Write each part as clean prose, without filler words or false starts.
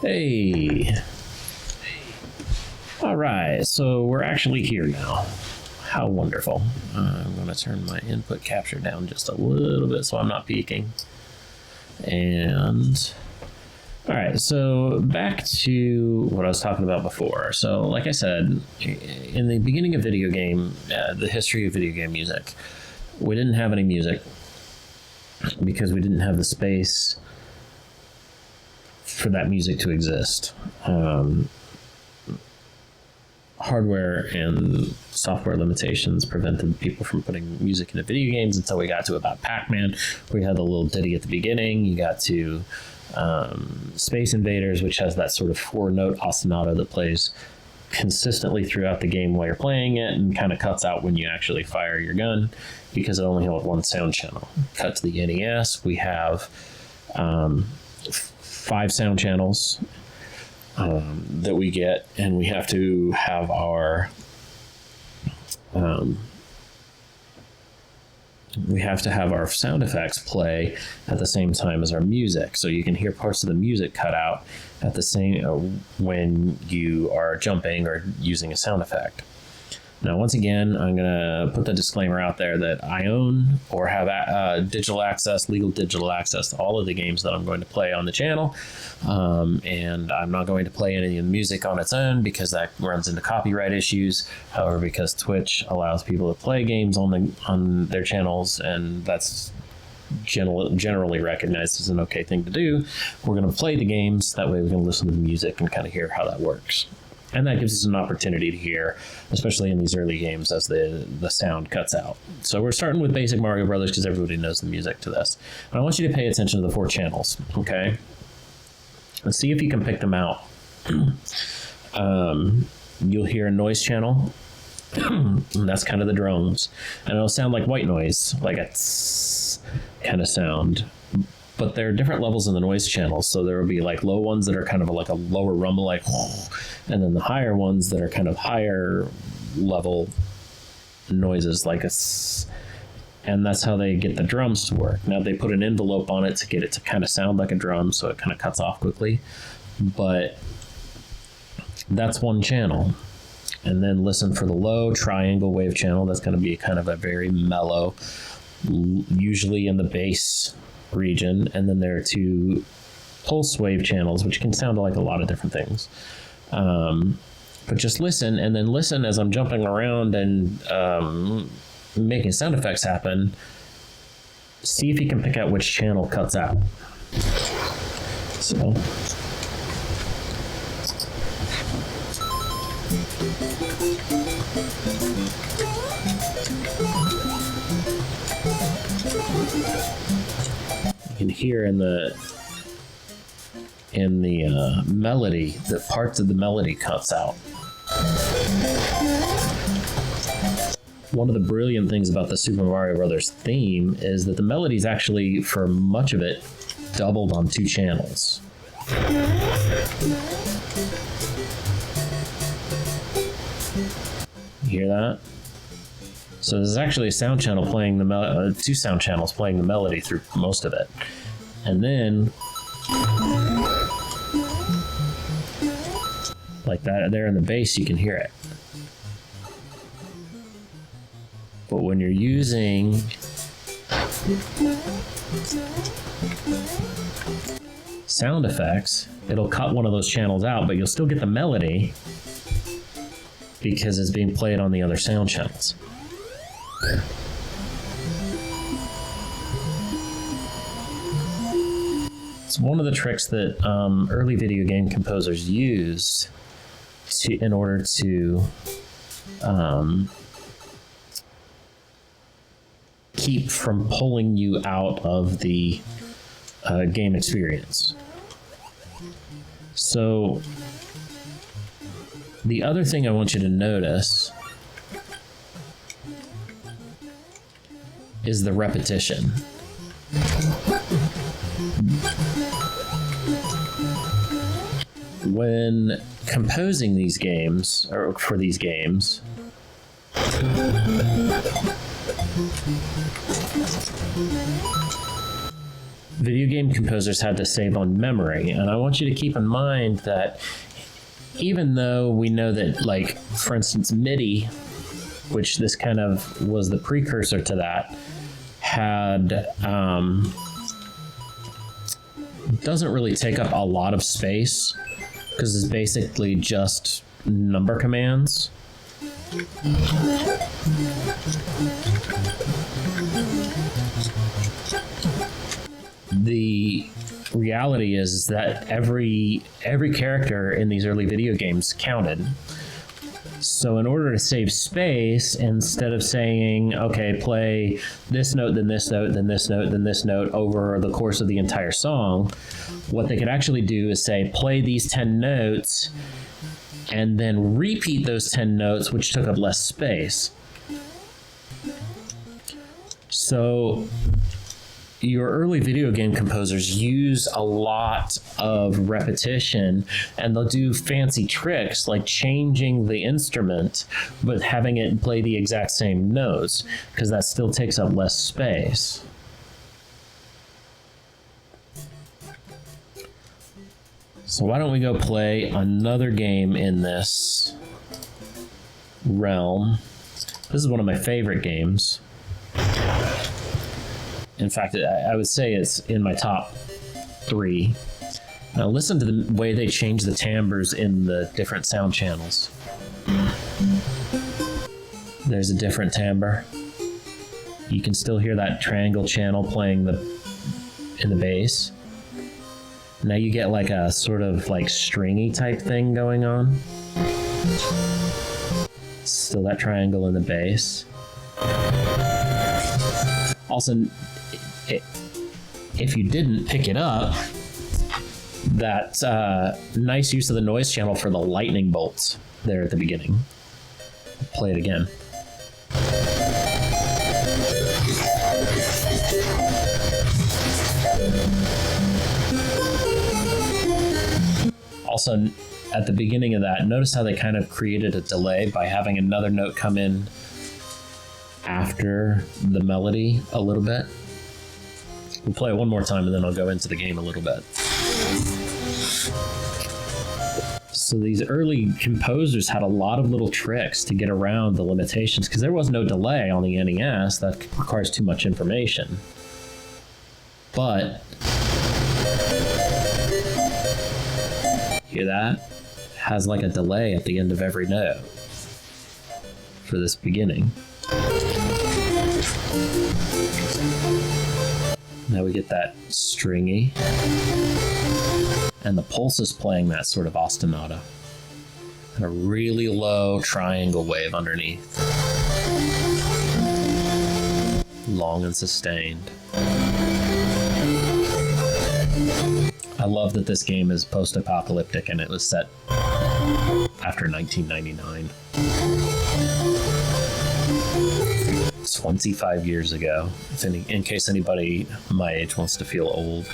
Hey. All right, so we're actually here now. How wonderful. I'm going to turn my input capture down just a little bit so I'm not peeking. And all right, so back to what I was talking about before. So like I said, in the beginning of video game, the history of video game music, we didn't have any music because we didn't have the space for that music to exist. Hardware and software limitations prevented people from putting music into video games until we got to about Pac-Man, where you had the little ditty at the beginning. You got to Space Invaders, which has that sort of 4-note ostinato that plays consistently throughout the game while you're playing it and kind of cuts out when you actually fire your gun because it only held one sound channel. Cut to the NES, we have 5 sound channels that we get, and we have to have our sound effects play at the same time as our music, so you can hear parts of the music cut out at the same when you are jumping or using a sound effect. Now, once again, I'm going to put the disclaimer out there that I own or have legal digital access to all of the games that I'm going to play on the channel. And I'm not going to play any of the music on its own because that runs into copyright issues. However, because Twitch allows people to play games on their channels, and that's generally recognized as an okay thing to do, we're going to play the games. That way we can listen to the music and kind of hear how that works. And that gives us an opportunity to hear, especially in these early games, as the sound cuts out. So we're starting with basic Mario Brothers because everybody knows the music to this. And I want you to pay attention to the 4 channels, okay? Let's see if you can pick them out. You'll hear a noise channel. And that's kind of the drums. And it'll sound like white noise, like a tss kind of sound. But there are different levels in the noise channels. So there will be like low ones that are kind of like a lower rumble, like, and then the higher ones that are kind of higher level noises, like and that's how they get the drums to work. Now they put an envelope on it to get it to kind of sound like a drum, so it kind of cuts off quickly. But that's one channel. And then listen for the low triangle wave channel. That's going to be kind of a very mellow, usually in the bass region. And then there are 2 pulse wave channels, which can sound like a lot of different things. But just listen, and then listen as I'm jumping around and making sound effects happen. See if you can pick out which channel cuts out. So you can hear in the melody that parts of the melody cuts out. One of the brilliant things about the Super Mario Brothers theme is that the melody is actually, for much of it, doubled on 2 channels. You hear that? So there's actually a sound channel playing the 2 sound channels playing the melody through most of it. And then, like that there in the bass, you can hear it. But when you're using sound effects, it'll cut one of those channels out, but you'll still get the melody because it's being played on the other sound channels. It's one of the tricks that early video game composers used in order to keep from pulling you out of the game experience. So the other thing I want you to notice is the repetition. When composing these games, or for these games, video game composers had to save on memory. And I want you to keep in mind that even though we know that, like, for instance, MIDI, which this kind of was the precursor to that, had doesn't really take up a lot of space because it's basically just number commands. The reality is that every character in these early video games counted. So in order to save space, instead of saying, okay, play this note, then this note, then this note, then this note over the course of the entire song, what they could actually do is say, play these 10 notes, and then repeat those 10 notes, which took up less space. So your early video game composers use a lot of repetition, and they'll do fancy tricks like changing the instrument but having it play the exact same notes, because that still takes up less space. So why don't we go play another game in this realm. This is one of my favorite games. In fact, I would say it's in my top 3. Now listen to the way they change the timbres in the different sound channels. There's a different timbre. You can still hear that triangle channel playing in the bass. Now you get like a sort of like stringy type thing going on. Still that triangle in the bass. Also, if you didn't pick it up, that nice use of the noise channel for the lightning bolts there at the beginning. Play it again. Also, at the beginning of that, notice how they kind of created a delay by having another note come in after the melody a little bit. We'll play it one more time and then I'll go into the game a little bit. So these early composers had a lot of little tricks to get around the limitations because there was no delay on the NES. That requires too much information. But hear that? It has like a delay at the end of every note for this beginning. Now we get that stringy, and the pulse is playing that sort of ostinato, and a really low triangle wave underneath, long and sustained. I love that this game is post-apocalyptic and it was set after 1999. 25 years ago, in case anybody my age wants to feel old.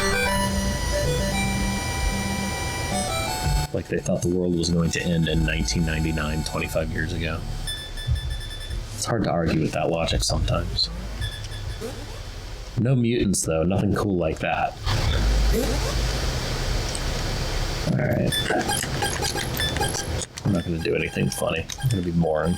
Like they thought the world was going to end in 1999, 25 years ago. It's hard to argue with that logic sometimes. No mutants, though. Nothing cool like that. Alright. I'm not going to do anything funny. I'm going to be boring.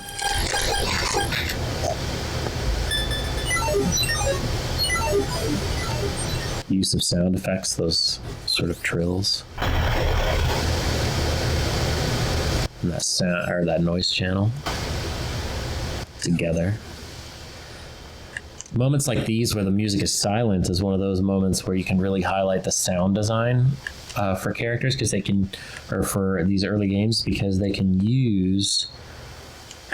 Use of sound effects, those sort of trills. And that sound, or that noise channel together. Moments like these where the music is silent is one of those moments where you can really highlight the sound design for characters, because they can, or for these early games, because they can use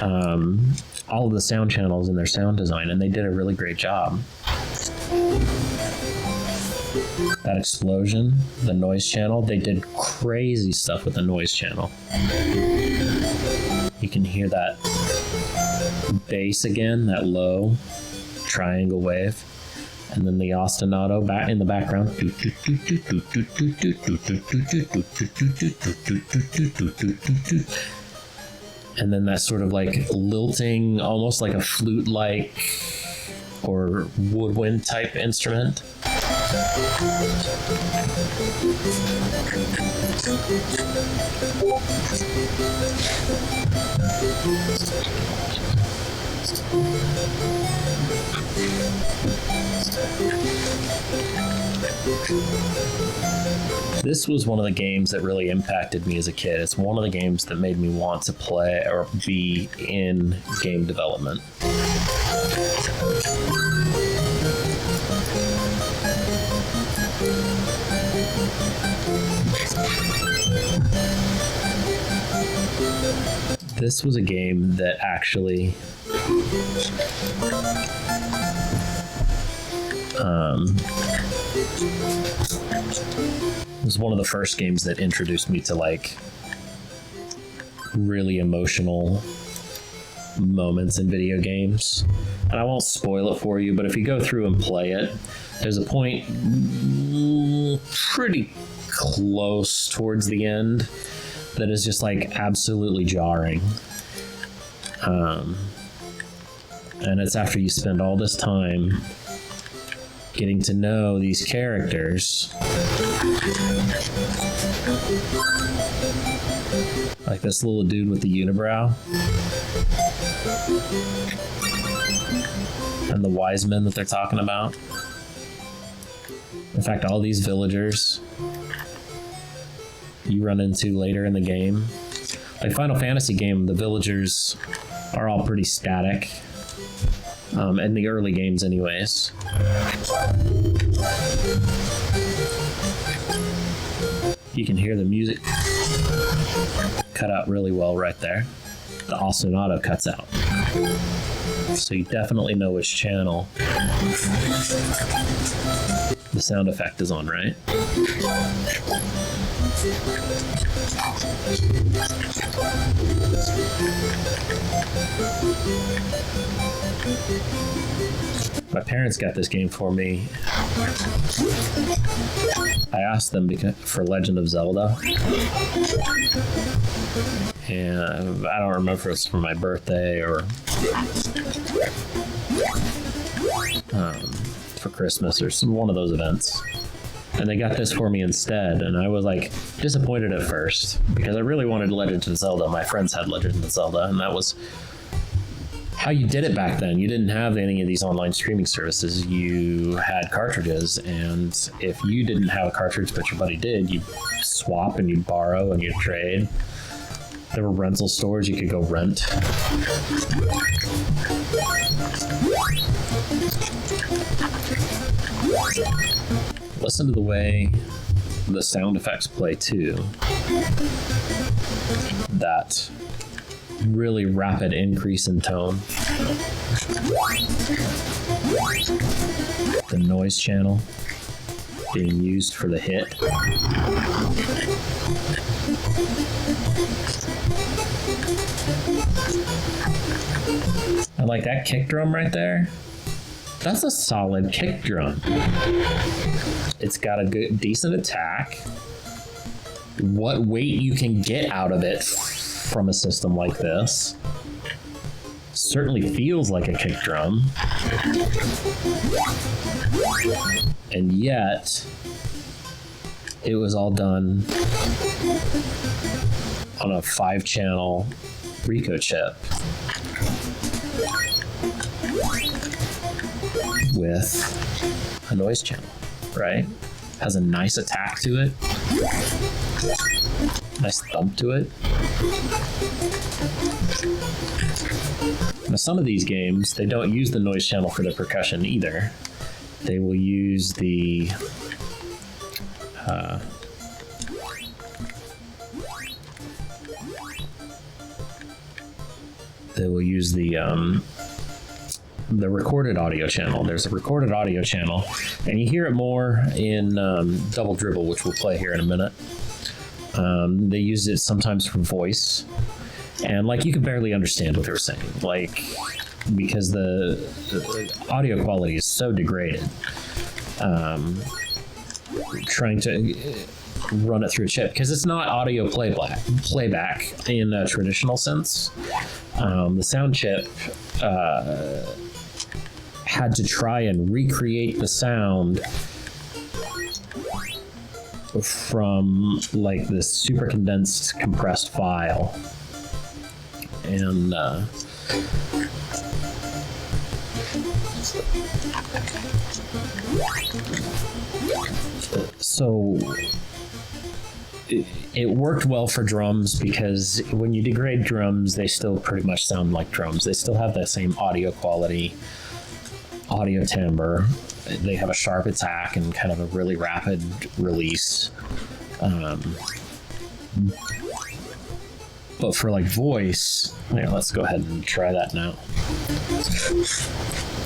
all of the sound channels in their sound design, and they did a really great job. That explosion, the noise channel, they did crazy stuff with the noise channel. You can hear that bass again, that low triangle wave, and then the ostinato back in the background. And then that sort of like lilting, almost like a flute-like or woodwind type instrument. This was one of the games that really impacted me as a kid. It's one of the games that made me want to play or be in game development. This was a game that actually was one of the first games that introduced me to like really emotional moments in video games. And I won't spoil it for you, but if you go through and play it, there's a point pretty close towards the end that is just like absolutely jarring. And it's after you spend all this time getting to know these characters, like this little dude with the unibrow and the wise men that they're talking about. In fact, all these villagers you run into later in the game. Like Final Fantasy game, the villagers are all pretty static. In the early games anyways. You can hear the music cut out really well right there. The ostinato cuts out. So you definitely know which channel the sound effect is on, right? My parents got this game for me. I asked them for Legend of Zelda. And I don't remember if it was for my birthday or for Christmas or one of those events. And they got this for me instead, and I was like disappointed at first because I really wanted Legend of Zelda. My friends had Legend of Zelda, and that was how you did it back then. You didn't have any of these online streaming services. You had cartridges, and if you didn't have a cartridge but your buddy did, you'd swap and you'd borrow and you'd trade. There were rental stores you could go rent. Listen to the way the sound effects play too. That really rapid increase in tone. The noise channel being used for the hit. I like that kick drum right there. That's a solid kick drum. It's got a good, decent attack. What weight you can get out of it from a system like this certainly feels like a kick drum. And yet, it was all done on a 5-channel Ricoh chip with a noise channel, right? Has a nice attack to it, nice thump to it. Now, some of these games, they don't use the noise channel for the percussion either. They will use the recorded audio channel. There's a recorded audio channel, and you hear it more in Double Dribble, which we'll play here in a minute. They use it sometimes for voice, and like you can barely understand what they were saying, like because the audio quality is so degraded. Trying to run it through a chip because it's not audio playback in a traditional sense. The sound chip had to try and recreate the sound from like this super condensed compressed file. And so it worked well for drums because when you degrade drums, they still pretty much sound like drums. They still have that same audio quality, audio timbre. They have a sharp attack and kind of a really rapid release. But for like voice, here, let's go ahead and try that now.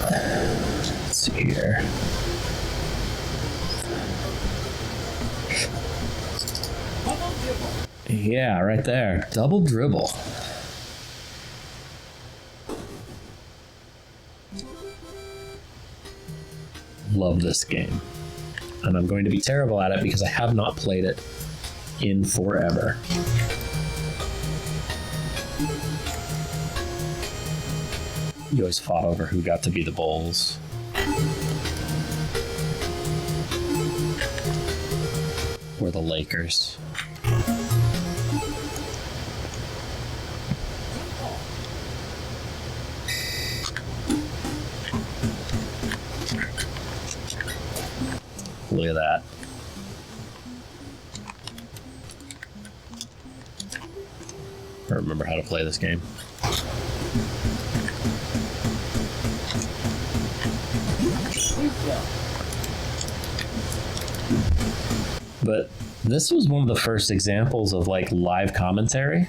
Let's see here. Yeah, right there. Double dribble. Love this game. And I'm going to be terrible at it because I have not played it in forever. You always fought over who got to be the Bulls. Or the Lakers. Look at that. I remember how to play this game. But this was one of the first examples of like live commentary.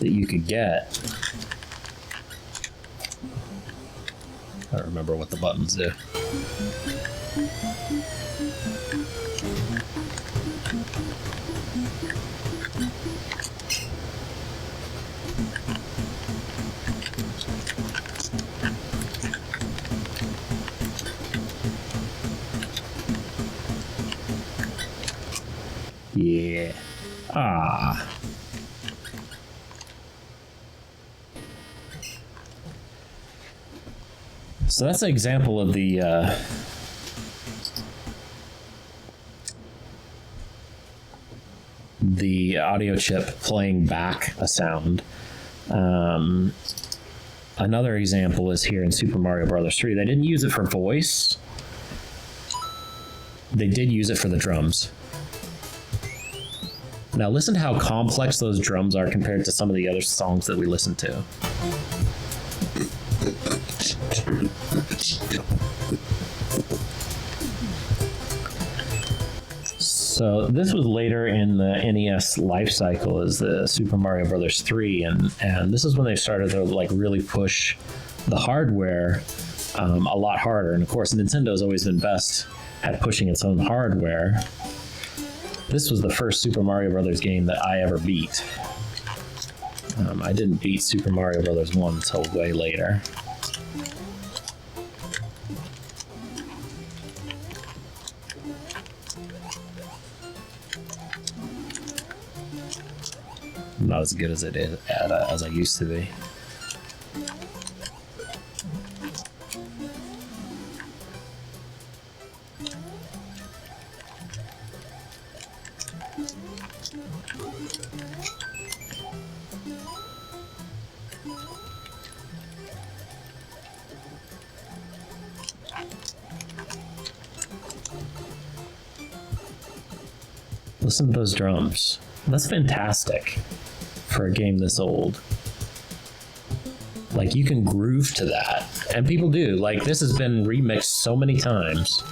That you could get. I don't remember what the buttons do. Yeah. Ah. So that's an example of the audio chip playing back a sound. Another example is here in Super Mario Bros. 3. They didn't use it for voice. They did use it for the drums. Now listen to how complex those drums are compared to some of the other songs that we listen to. So this was later in the NES life cycle as the Super Mario Bros. 3, and this is when they started to like really push the hardware a lot harder. And of course, Nintendo's always been best at pushing its own hardware. This was the first Super Mario Bros. Game that I ever beat. I didn't beat Super Mario Bros. 1 until way later. I'm not as good as it is as I used to be. Listen to those drums. That's fantastic for a game this old. Like, you can groove to that. And people do. Like, this has been remixed so many times.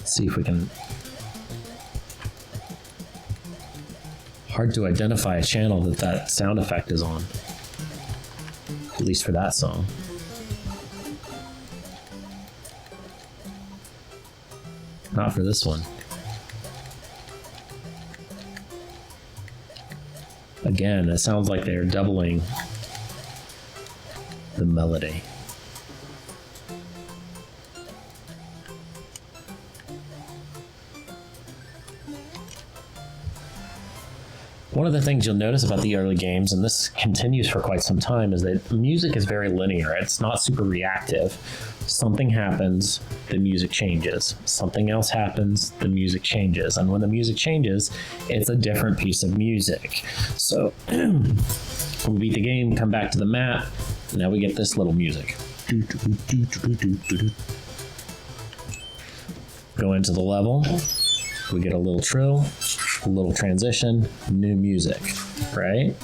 Let's see if we can... Hard to identify a channel that sound effect is on. At least for that song. Not for this one. Again, it sounds like they're doubling the melody. One of the things you'll notice about the early games, and this continues for quite some time, is that music is very linear. It's not super reactive. Something happens, the music changes. Something else happens, the music changes. And when the music changes, it's a different piece of music. So we beat the game, come back to the map, now we get this little music. Go into the level, we get a little trill, a little transition, new music, right?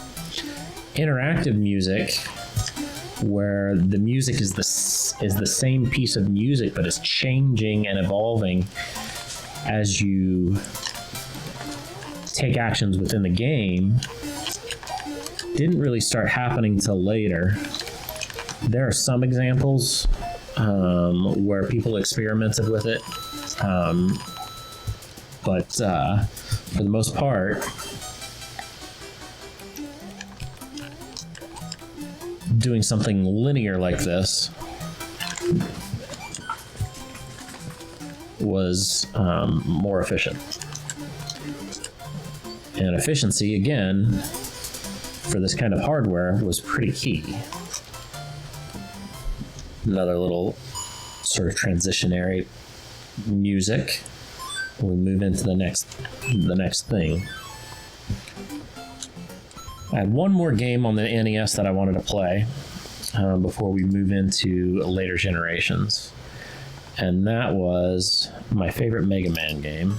Interactive music, where the music is the same piece of music, but it's changing and evolving as you take actions within the game, didn't really start happening till later. There are some examples where people experimented with it, but for the most part, doing something linear like this was more efficient. And efficiency, again, for this kind of hardware was pretty key. Another little sort of transitionary music. We move into the next thing. I had one more game on the NES that I wanted to play before we move into later generations, and that was my favorite Mega Man game.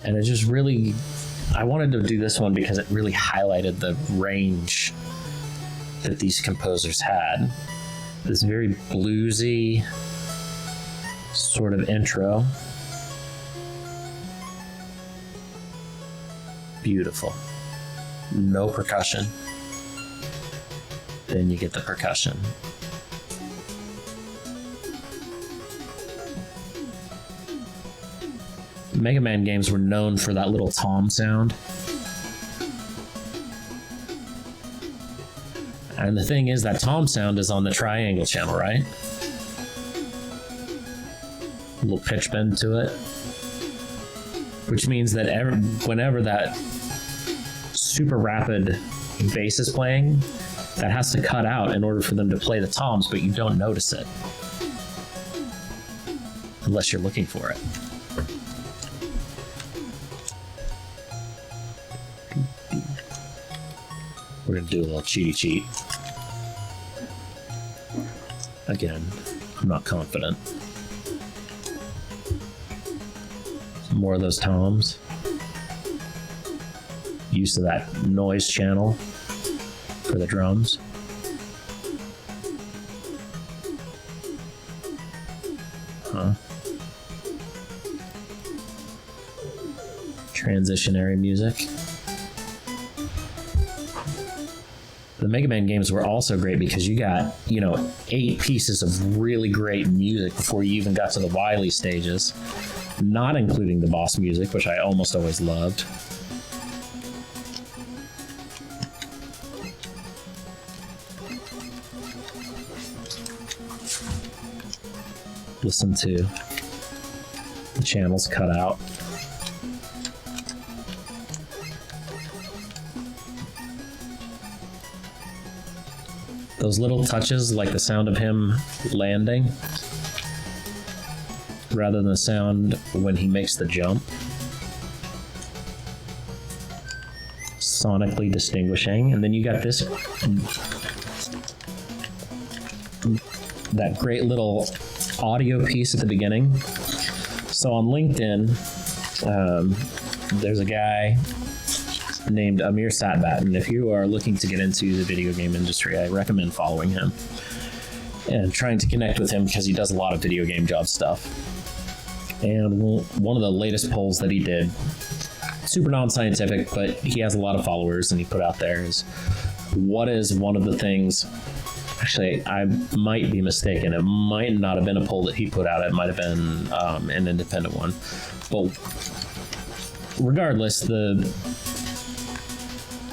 And it just really, I wanted to do this one because it really highlighted the range that these composers had. This very bluesy sort of intro. Beautiful. No percussion. Then you get the percussion. Mega Man games were known for that little tom sound. And the thing is, that tom sound is on the triangle channel, right? A little pitch bend to it. Which means that whenever that super rapid bass is playing, that has to cut out in order for them to play the toms, but you don't notice it. Unless you're looking for it. We're going to do a little cheaty cheat. Again, I'm not confident. Some more of those toms. Use of that noise channel for the drums. Transitionary music. The Mega Man games were also great because you got, 8 pieces of really great music before you even got to the Wily stages, not including the boss music, which I almost always loved. Listen to the channels cut out. Those little touches, like the sound of him landing, rather than the sound when he makes the jump. Sonically distinguishing. And then you got this, that great little audio piece at the beginning. So on LinkedIn, there's a guy named Amir Satbat, and if you are looking to get into the video game industry, I recommend following him and trying to connect with him because he does a lot of video game job stuff. And one of the latest polls that he did, super non-scientific, but he has a lot of followers, and he put out there is, what is one of the things, actually I might be mistaken, it might not have been a poll that he put out, it might have been an independent one, but regardless, the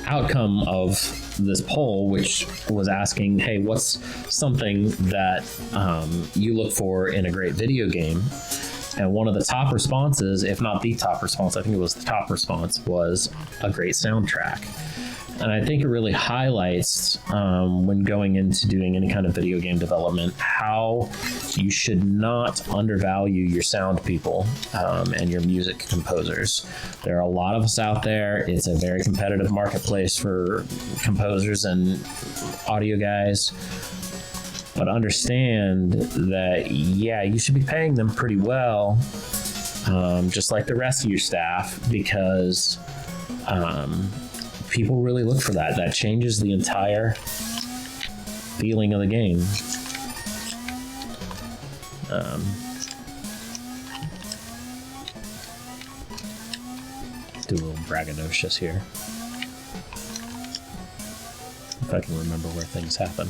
outcome of this poll, which was asking, hey, what's something that you look for in a great video game? And one of the top responses, if not the top response, I think it was the top response, was a great soundtrack. And I think it really highlights, when going into doing any kind of video game development, how you should not undervalue your sound people and your music composers. There are a lot of us out there. It's a very competitive marketplace for composers and audio guys. But understand that, yeah, you should be paying them pretty well, just like the rest of your staff, because people really look for that. That changes the entire feeling of the game. Do a little braggadocious here. If I can remember where things happen.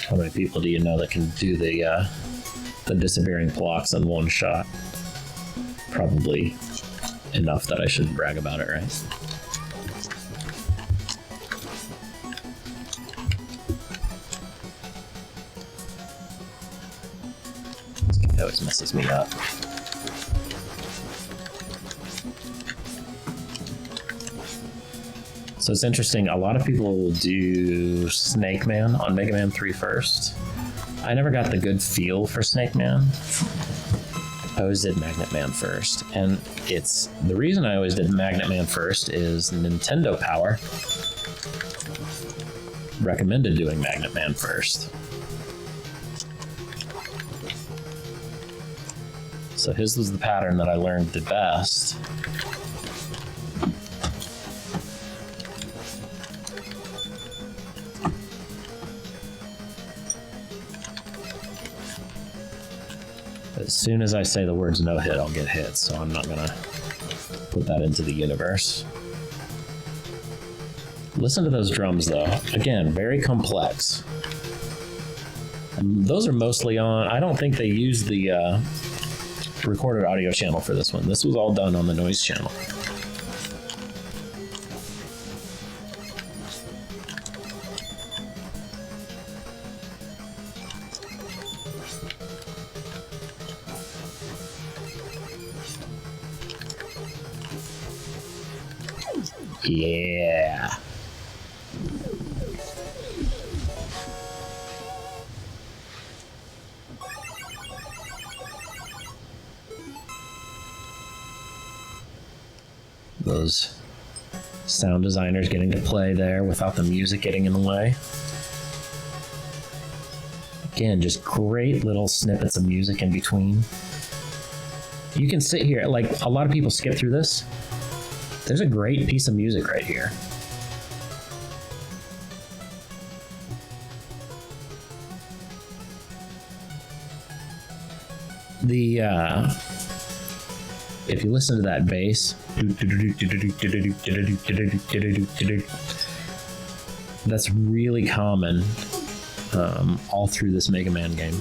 How many people do you know that can do the disappearing blocks in one shot? Probably enough that I shouldn't brag about it, right? It always messes me up. So it's interesting, a lot of people will do Snake Man on Mega Man 3 first. I never got the good feel for Snake Man. I always did Magnet Man first. And it's the reason I always did Magnet Man first is Nintendo Power recommended doing Magnet Man first. So his was the pattern that I learned the best. As soon as I say the words no hit, I'll get hit, so I'm not gonna put that into the universe. Listen to those drums though. Again, very complex. And those are mostly on, I don't think they used the recorded audio channel for this one. This was all done on the noise channel. Yeah. Those sound designers getting to play there without the music getting in the way. Again, just great little snippets of music in between. You can sit here, like a lot of people skip through this. There's a great piece of music right here. If you listen to that bass, that's really common all through this Mega Man game.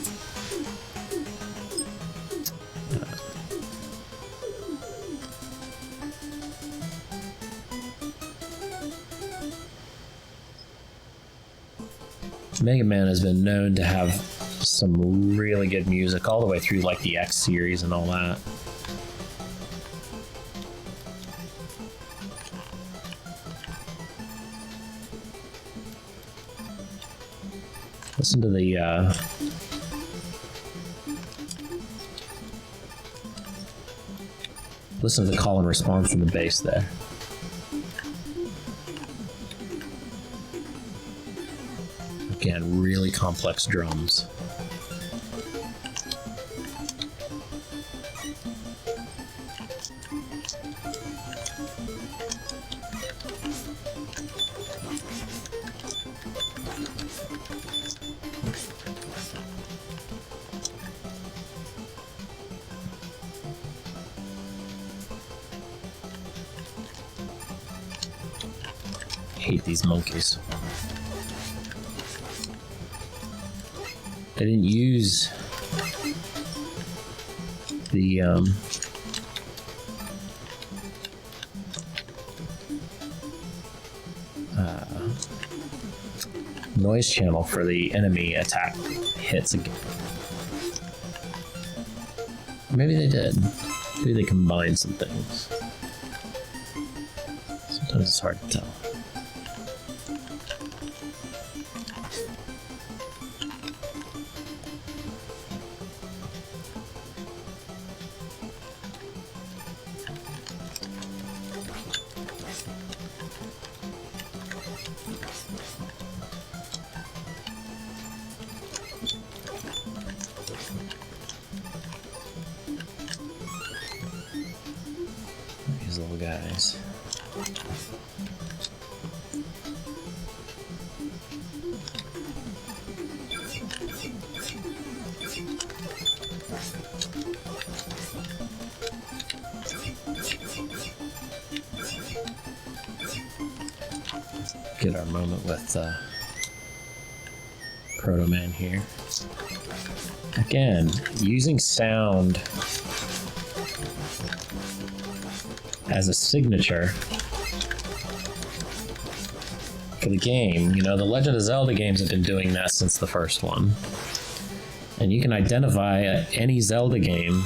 Mega Man has been known to have some really good music all the way through like the X series and all that. Listen to the listen to the call and response in the bass there. Again, really complex drums. hate these monkeys. They didn't use the noise channel for the enemy attack hits again. Maybe they did. Maybe they combined some things. Sometimes it's hard to tell. These little guys. Get our moment with Proto Man here. Again, using sound as a signature for the game. You know, the Legend of Zelda games have been doing that since the first one. And you can identify any Zelda game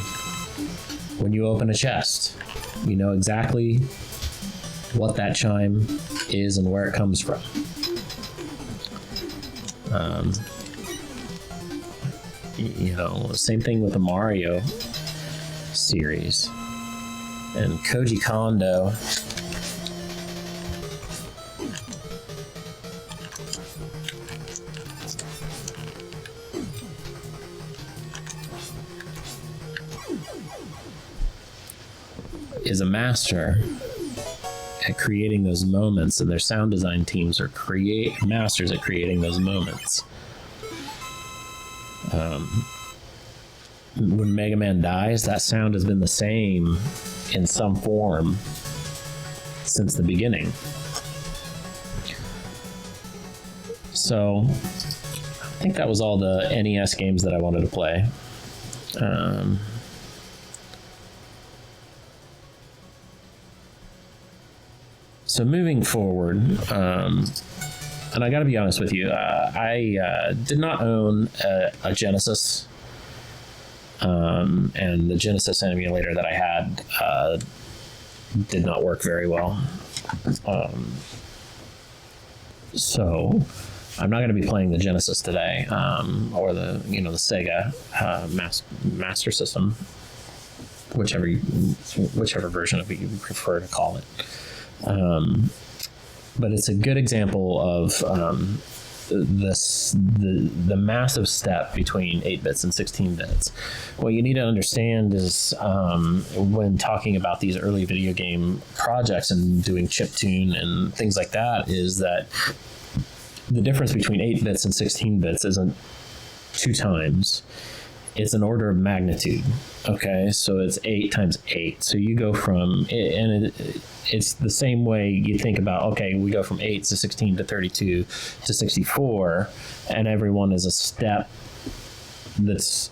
when you open a chest. You know exactly what that chime is and where it comes from. You know, same thing with the Mario series. And Koji Kondo is a master at creating those moments, and their sound design teams are masters at creating those moments. When Mega Man dies, that sound has been the same in some form since the beginning. So I think that was all the NES games that I wanted to play. So moving forward, and I gotta be honest with you, I did not own a Genesis. And the Genesis emulator that I had did not work very well. So I'm not going to be playing the Genesis today, or the Sega Master System, whichever version of it you prefer to call it. But it's a good example of the massive step between 8 bits and 16 bits. What you need to understand is when talking about these early video game projects and doing chiptune and things like that, is that the difference between 8 bits and 16 bits isn't 2 times. It's an order of magnitude. Okay, so it's 8 times 8. So you go from, and it's the same way you think about, okay, we go from 8 to 16 to 32 to 64, and everyone is a step that's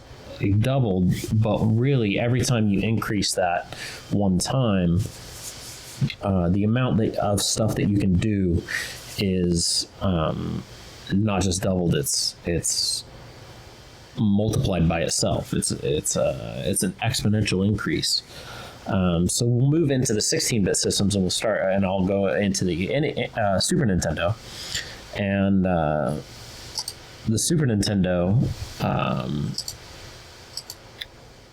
doubled, but really every time you increase that one time, the amount of stuff that you can do is not just doubled, it's multiplied by itself. It's an exponential increase. So we'll move into the 16-bit systems, and I'll go into the Super Nintendo. And the Super Nintendo,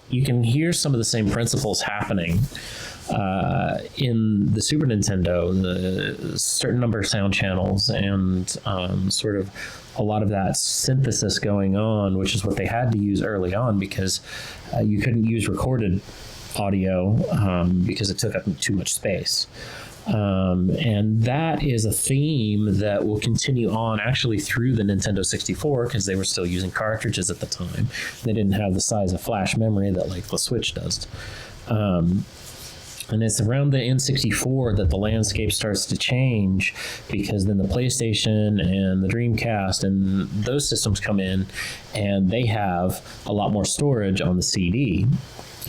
you can hear some of the same principles happening in the Super Nintendo, the certain number of sound channels and sort of a lot of that synthesis going on, which is what they had to use early on, because you couldn't use recorded audio because it took up too much space. And that is a theme that will continue on actually through the Nintendo 64, because they were still using cartridges at the time. They didn't have the size of flash memory that like the Switch does. And it's around the N64 that the landscape starts to change, because then the PlayStation and the Dreamcast and those systems come in, and they have a lot more storage on the CD.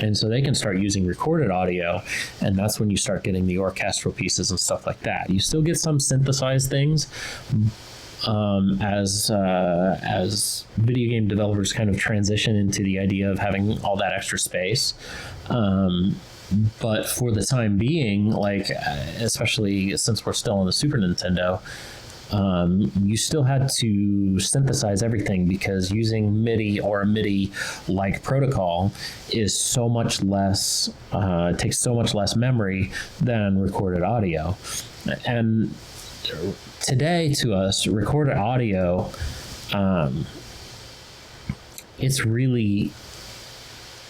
And so they can start using recorded audio, and that's when you start getting the orchestral pieces and stuff like that. You still get some synthesized things, as video game developers kind of transition into the idea of having all that extra space. But for the time being, like, especially since we're still on the Super Nintendo, you still had to synthesize everything, because using MIDI or a MIDI-like protocol is so much less, takes so much less memory than recorded audio. And today, to us, recorded audio, it's really,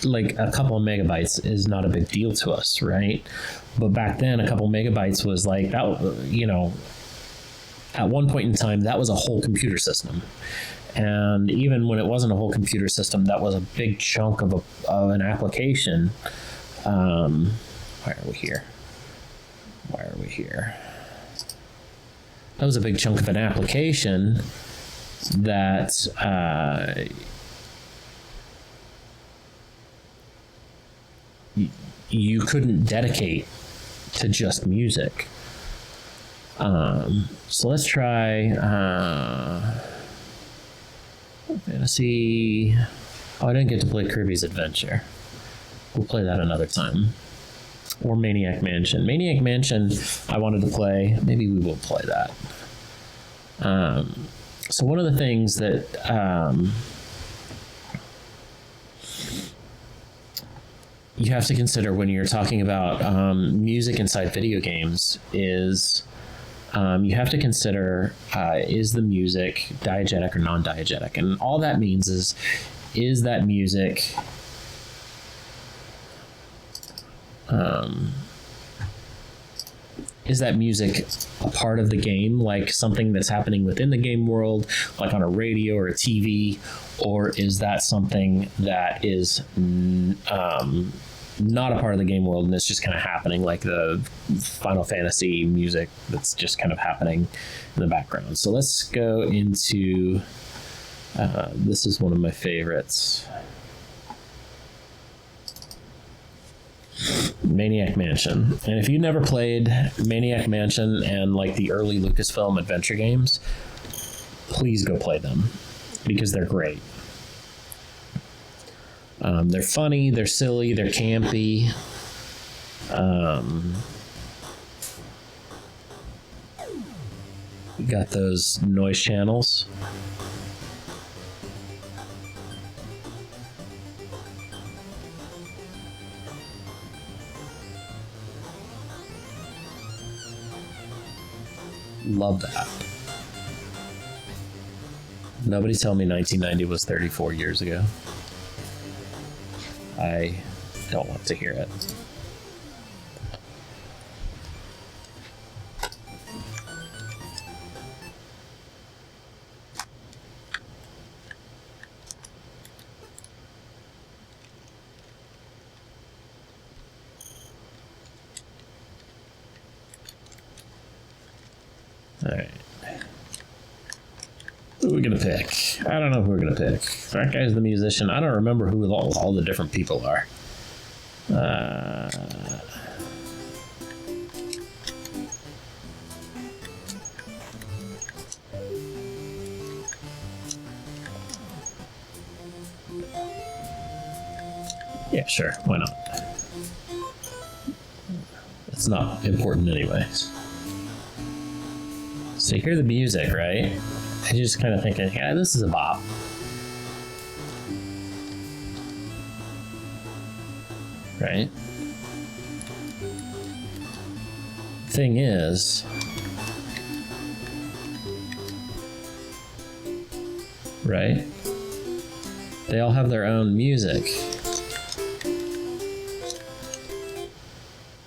like, a couple of megabytes is not a big deal to us, right? But back then, a couple megabytes was like that, you know, at one point in time, that was a whole computer system. And even when it wasn't a whole computer system, that was a big chunk of an application. Why are we here? That was a big chunk of an application that you couldn't dedicate to just music. So let's try Fantasy. Oh, I didn't get to play Kirby's Adventure. We'll play that another time. Or Maniac Mansion. Maniac Mansion, I wanted to play. Maybe we will play that. So one of the things that you have to consider when you're talking about music inside video games is you have to consider, is the music diegetic or non-diegetic? And all that means is that music a part of the game, like something that's happening within the game world, like on a radio or a TV, or is that something that is not a part of the game world and it's just kind of happening, like the Final Fantasy music that's just kind of happening in the background? So let's go into this is one of my favorites. Maniac Mansion. And if you never played Maniac Mansion and like the early Lucasfilm adventure games, please go play them, because they're great. They're funny, they're silly, they're campy. You got those noise channels. Love that. Nobody tell me 1990 was 34 years ago. I don't want to hear it. All right. Who are we gonna pick? I don't know who we're gonna pick. That guy's the musician. I don't remember who all the different people are. Yeah, sure. Why not? It's not important anyways. So you hear the music, right? And you're just kind of thinking, yeah, this is a bop. Right? Thing is, right? They all have their own music.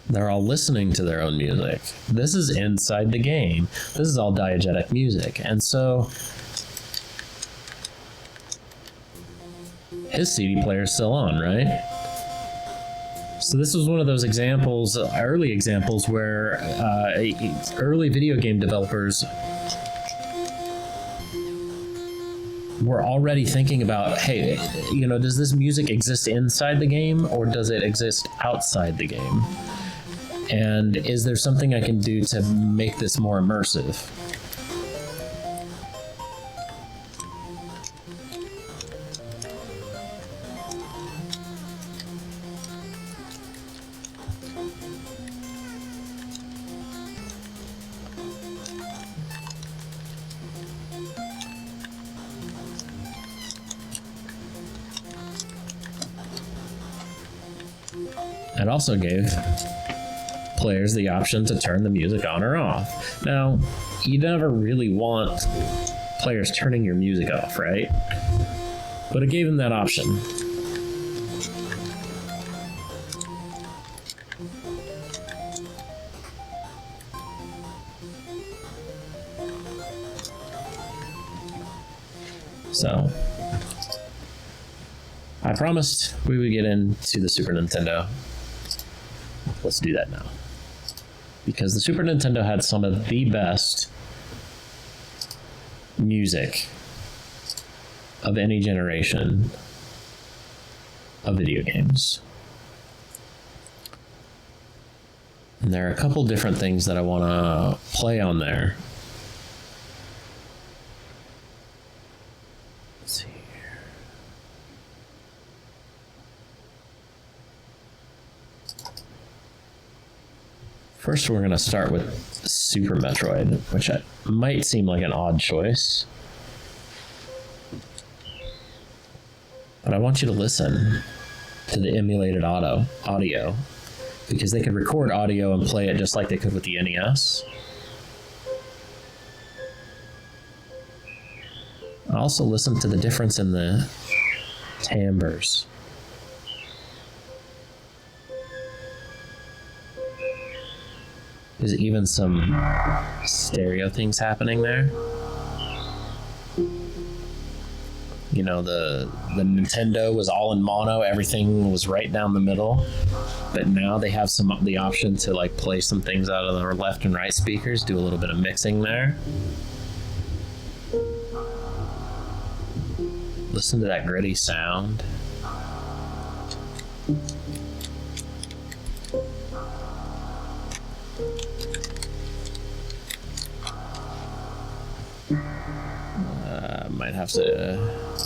They're all listening to their own music. This is inside the game. This is all diegetic music. And so his CD player is still on, right? So this was one of those examples, early examples, where early video game developers were already thinking about, hey, does this music exist inside the game or does it exist outside the game? And is there something I can do to make this more immersive? It also gave players the option to turn the music on or off. Now, you never really want players turning your music off, right? But it gave them that option. So, I promised we would get into the Super Nintendo. Let's do that now. Because the Super Nintendo had some of the best music of any generation of video games. And there are a couple different things that I want to play on there. Let's see. First, we're going to start with Super Metroid, which might seem like an odd choice. But I want you to listen to the emulated audio, because they could record audio and play it just like they could with the NES. Also listen to the difference in the timbres. There's even some stereo things happening there. The Nintendo was all in mono, everything was right down the middle. But now they have the option to play some things out of the left and right speakers, do a little bit of mixing there. Listen to that gritty sound. Might have to...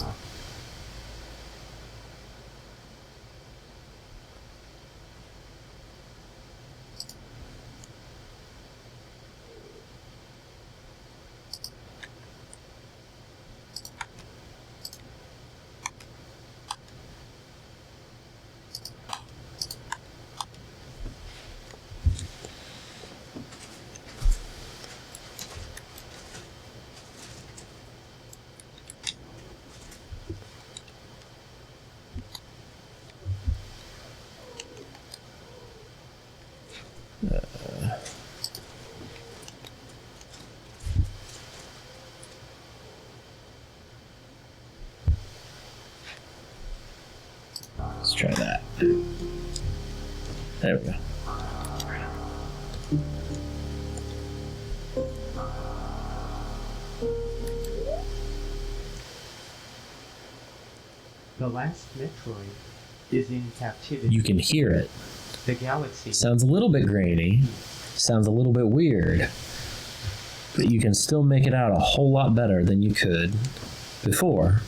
Let's try that. There we go. The last Metroid is in captivity. You can hear it. The galaxy sounds a little bit grainy, sounds a little bit weird, but you can still make it out a whole lot better than you could before,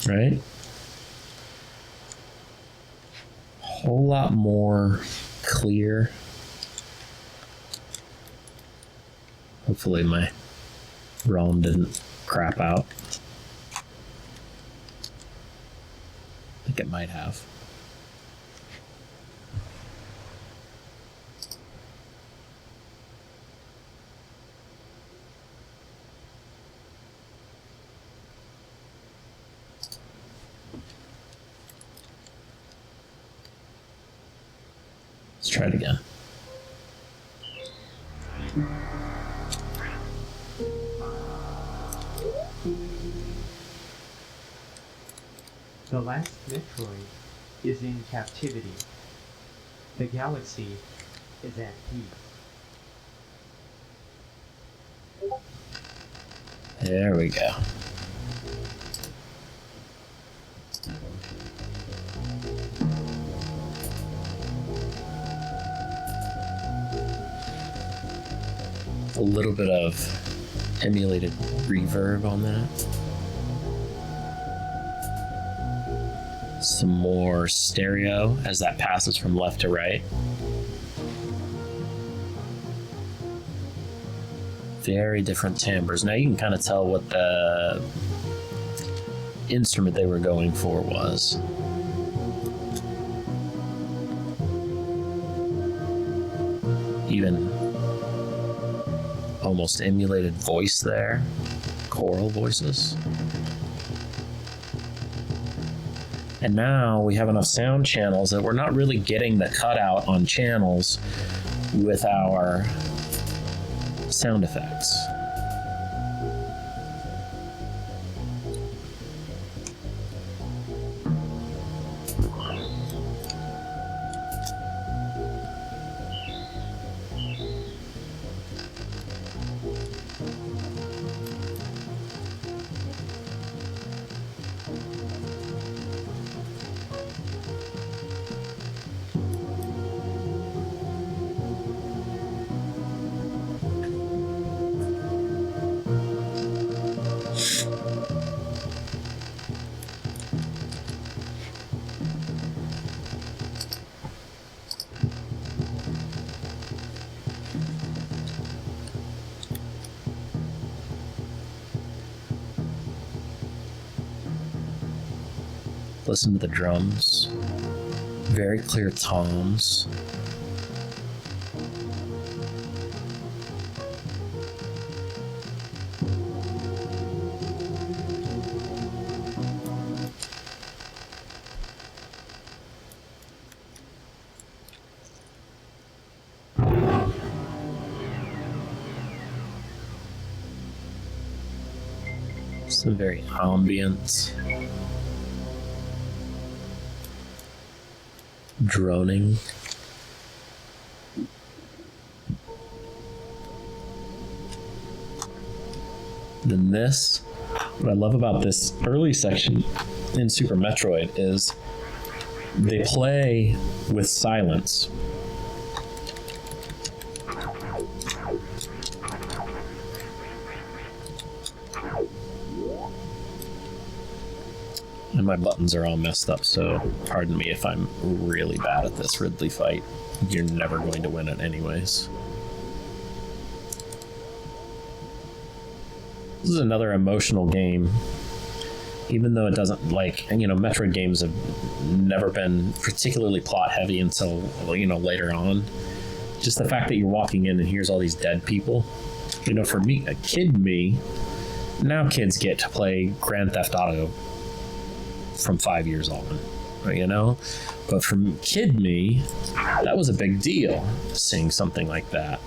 right? A whole lot more clear. Hopefully my ROM didn't crap out. I think it might have. Let's try it again. The last Metroid is in captivity. The galaxy is at peace. There we go. A little bit of emulated reverb on that. Some more stereo as that passes from left to right. Very different timbres. Now you can kind of tell what the instrument they were going for was. Even almost emulated voice there, choral voices. And now we have enough sound channels that we're not really getting the cutout on channels with our sound effects. Listen to the drums. Very clear tones. Some very ambient droning. Then this, what I love about this early section in Super Metroid is they play with silence. And my buttons are all messed up, so pardon me if I'm really bad at this Ridley fight. You're never going to win it anyways. This is another emotional game. Even though it doesn't, like, you know, Metroid games have never been particularly plot heavy until, you know, later on. Just the fact that you're walking in and here's all these dead people. You know, for me, a kid me, now kids get to play Grand Theft Auto from 5 years on, you know? But for kid me, that was a big deal, seeing something like that.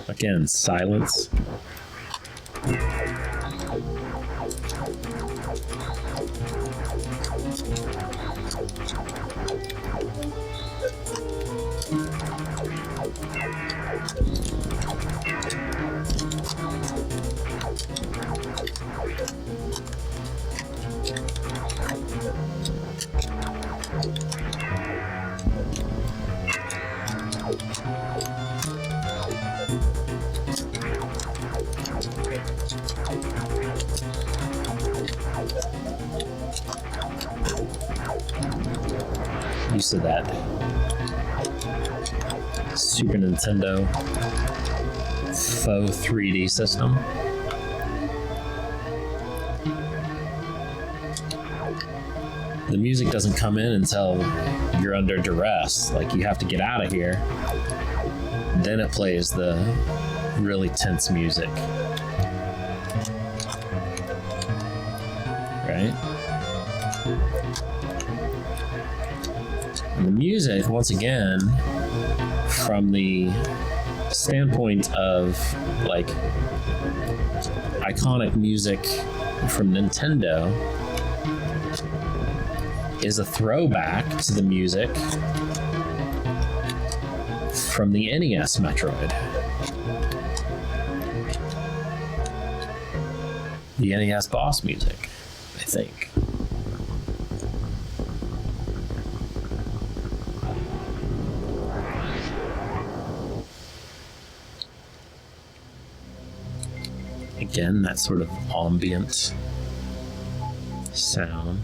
Again, silence. Use of that Super Nintendo faux 3D system. The music doesn't come in until you're under duress, like you have to get out of here. Then it plays the really tense music. Right? And the music, once again, from the standpoint of like iconic music from Nintendo, is a throwback to the music from the NES Metroid. The NES boss music, I think. Again, that sort of ambient sound.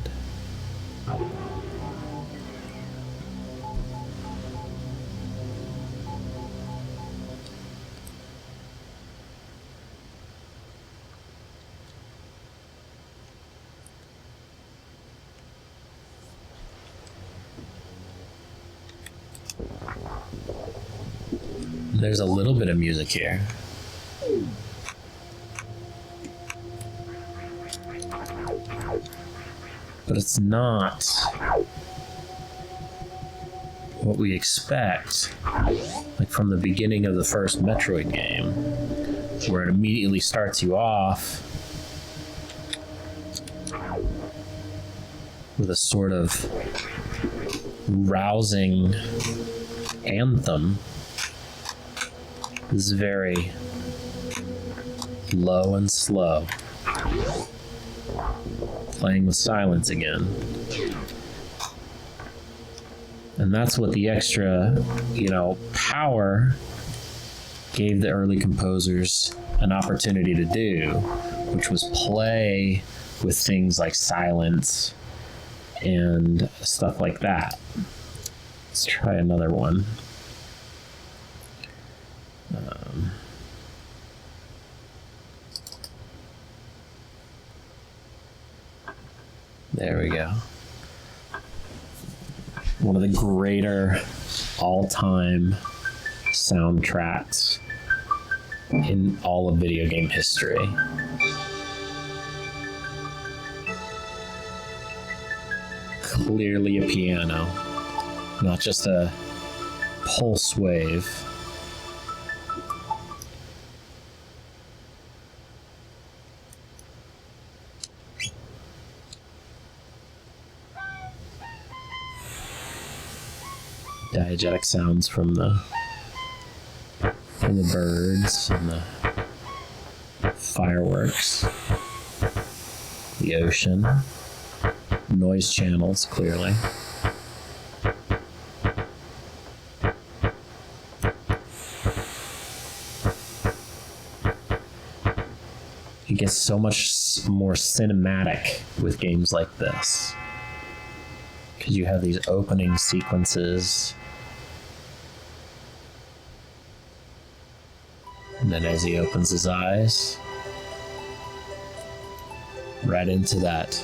There's a little bit of music here. But it's not what we expect, like from the beginning of the first Metroid game, where it immediately starts you off with a sort of rousing anthem. This is very low and slow, playing with silence again. And that's what the extra, power gave the early composers an opportunity to do, which was play with things like silence and stuff like that. Let's try another one. There we go. One of the greater all-time soundtracks in all of video game history. Clearly a piano, not just a pulse wave. Diegetic sounds from the birds and the fireworks, the ocean, noise channels, clearly. It gets so much more cinematic with games like this, because you have these opening sequences, and then as he opens his eyes, right into that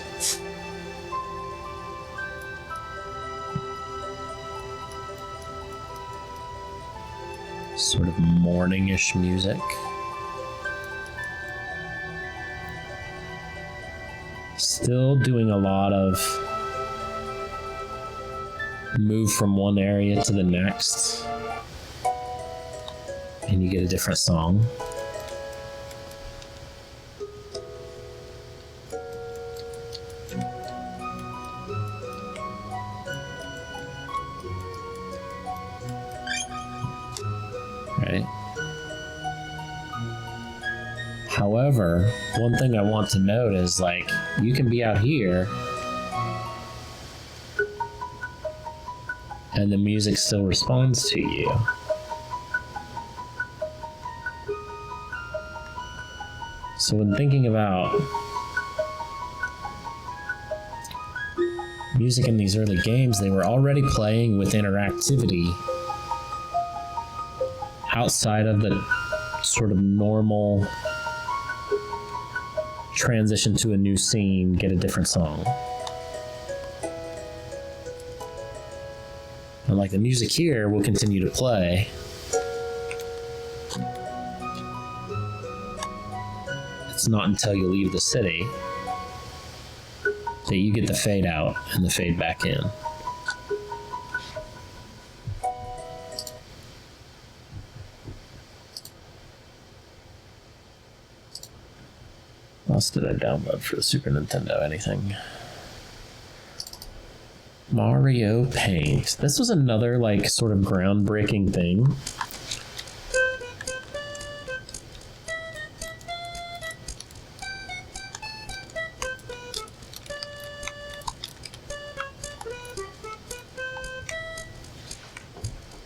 sort of morningish music. Still doing a lot of move from one area to the next, and you get a different song. Right? However, one thing I want to note is, like, you can be out here and the music still responds to you. So when thinking about music in these early games, they were already playing with interactivity outside of the sort of normal transition to a new scene, get a different song. And like the music here will continue to play. It's not until you leave the city that you get the fade out and the fade back in. else did I download for the Super Nintendo? Anything? Mario Paint. This was another like sort of groundbreaking thing.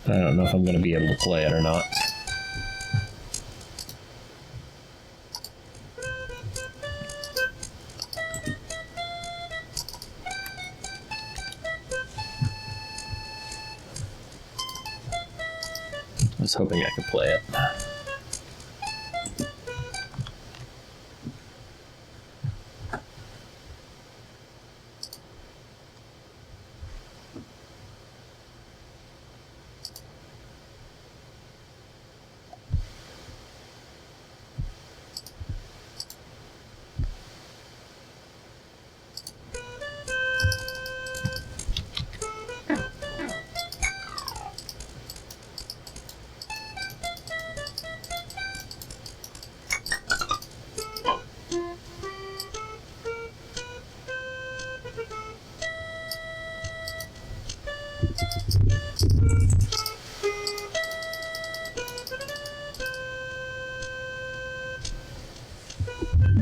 I don't know if I'm going to be able to play it or not. I was hoping I could play it.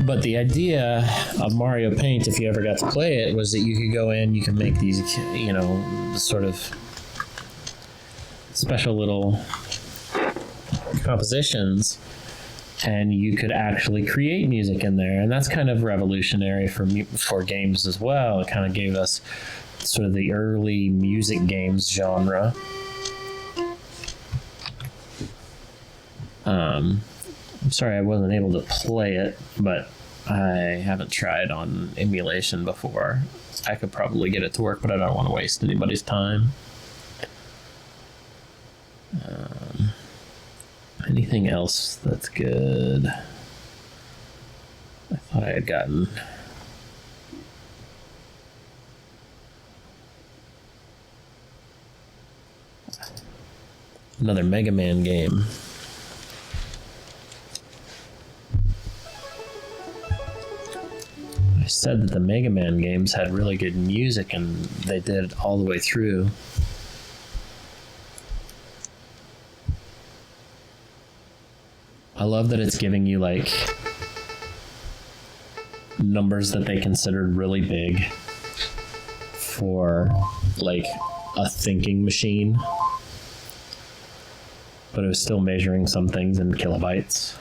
But the idea of Mario Paint, if you ever got to play it, was that you could go in, you can make these, you know, sort of special little compositions, and you could actually create music in there. And that's kind of revolutionary for games as well. It kind of gave us sort of the early music games genre. I'm sorry I wasn't able to play it, but I haven't tried on emulation before. I could probably get it to work, but I don't want to waste anybody's time. Anything else that's good? I thought I had gotten... another Mega Man game. I said that the Mega Man games had really good music, and they did all the way through. I love that it's giving you like numbers that they considered really big for like a thinking machine, but it was still measuring some things in kilobytes.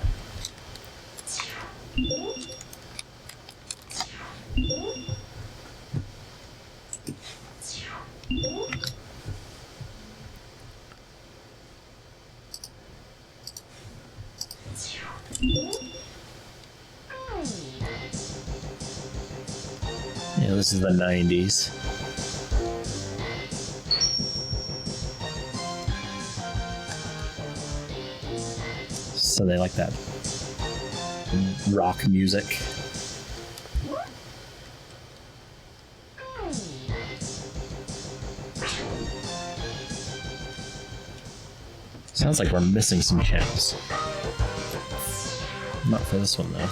Yeah, this is the 90s. So they like that rock music. Sounds like we're missing some channels. Not for this one, though.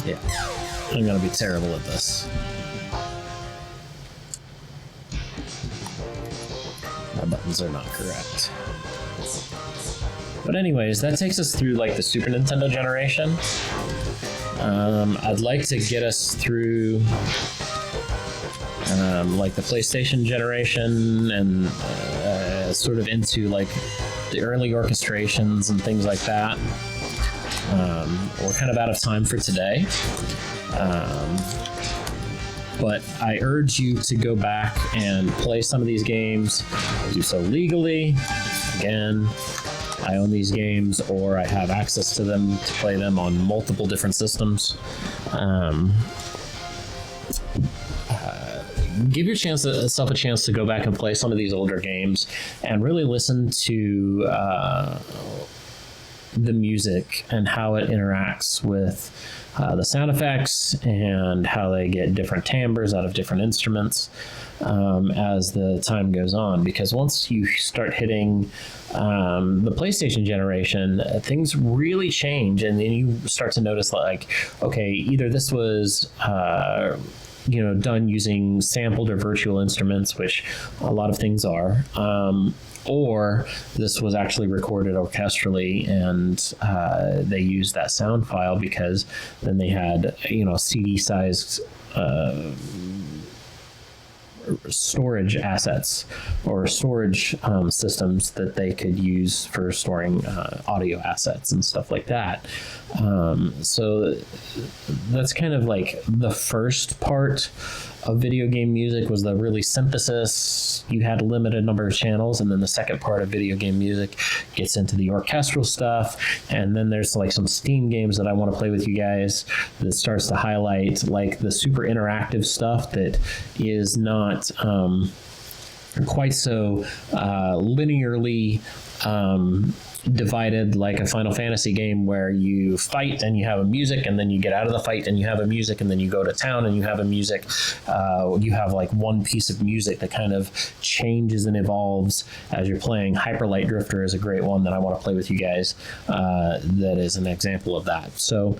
Yeah, I'm gonna be terrible at this. My buttons are not correct. But anyways, that takes us through like the Super Nintendo generation. I'd like to get us through like the PlayStation generation and sort of into like the early orchestrations and things like that. We're kind of out of time for today. But I urge you to go back and play some of these games. Do so legally. Again, I own these games, or I have access to them to play them on multiple different systems. give yourself a chance to go back and play some of these older games and really listen to the music and how it interacts with the sound effects and how they get different timbres out of different instruments as the time goes on. Because once you start hitting the PlayStation generation, things really change, and then you start to notice like, okay, either this was done using sampled or virtual instruments, which a lot of things are, or this was actually recorded orchestrally, and they used that sound file because then they had CD-sized storage assets or storage systems that they could use for storing audio assets and stuff like that. So that's kind of like the first part of video game music, was the really synthesis. You had a limited number of channels, and then the second part of video game music gets into the orchestral stuff, and then there's like some Steam games that I want to play with you guys that starts to highlight like the super interactive stuff that is not quite so linearly divided, like a Final Fantasy game where you fight and you have a music, and then you get out of the fight and you have a music, and then you go to town and you have a music. You have like one piece of music that kind of changes and evolves as you're playing. Hyper Light Drifter is a great one that I want to play with you guys. That is an example of that. So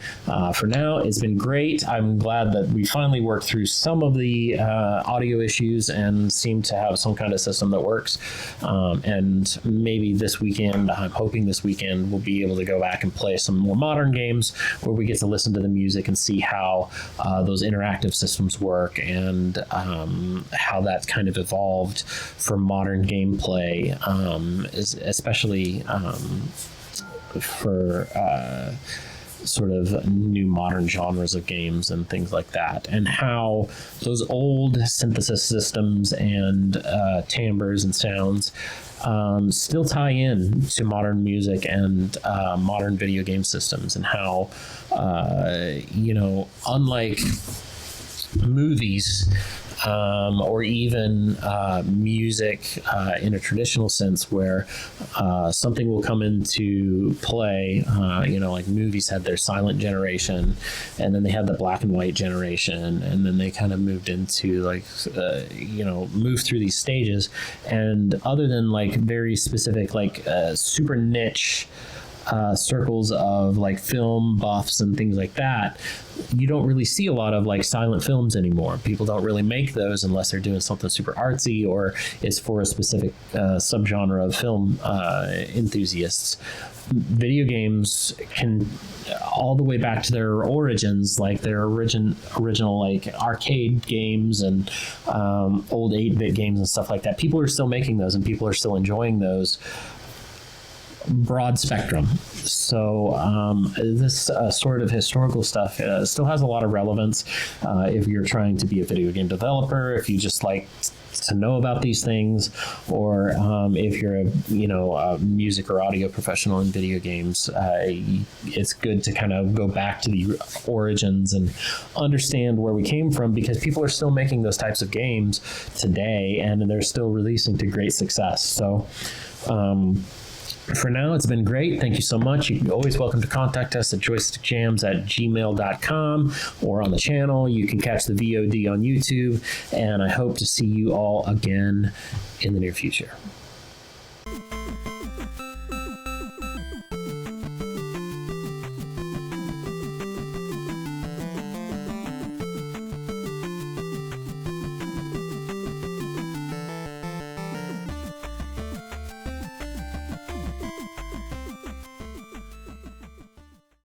for now, it's been great. I'm glad that we finally worked through some of the audio issues and seem to have some kind of system that works. And maybe this weekend, I'm hoping this weekend we'll be able to go back and play some more modern games where we get to listen to the music and see how those interactive systems work, and how that's kind of evolved for modern gameplay, especially for sort of new modern genres of games and things like that, and how those old synthesis systems and timbres and sounds still tie in to modern music and modern video game systems, and how unlike movies or even music in a traditional sense, where something will come into play, like movies had their silent generation, and then they had the black and white generation, and then they kind of moved into like, move through these stages. And other than like very specific, like super niche circles of like film buffs and things like that, you don't really see a lot of like silent films anymore. People don't really make those unless they're doing something super artsy or it's for a specific subgenre of film enthusiasts. Video games can, all the way back to their origins, like their original like arcade games and old 8-bit games and stuff like that. People are still making those, and people are still enjoying those. Broad spectrum. So this sort of historical stuff still has a lot of relevance if you're trying to be a video game developer, if you just like to know about these things, or if you're a music or audio professional in video games. It's good to kind of go back to the origins and understand where we came from, because people are still making those types of games today, and they're still releasing to great success. So for now, it's been great. Thank you so much. You're always welcome to contact us at joystickjams@gmail.com or on the channel. You can catch the VOD on YouTube, and I hope to see you all again in the near future.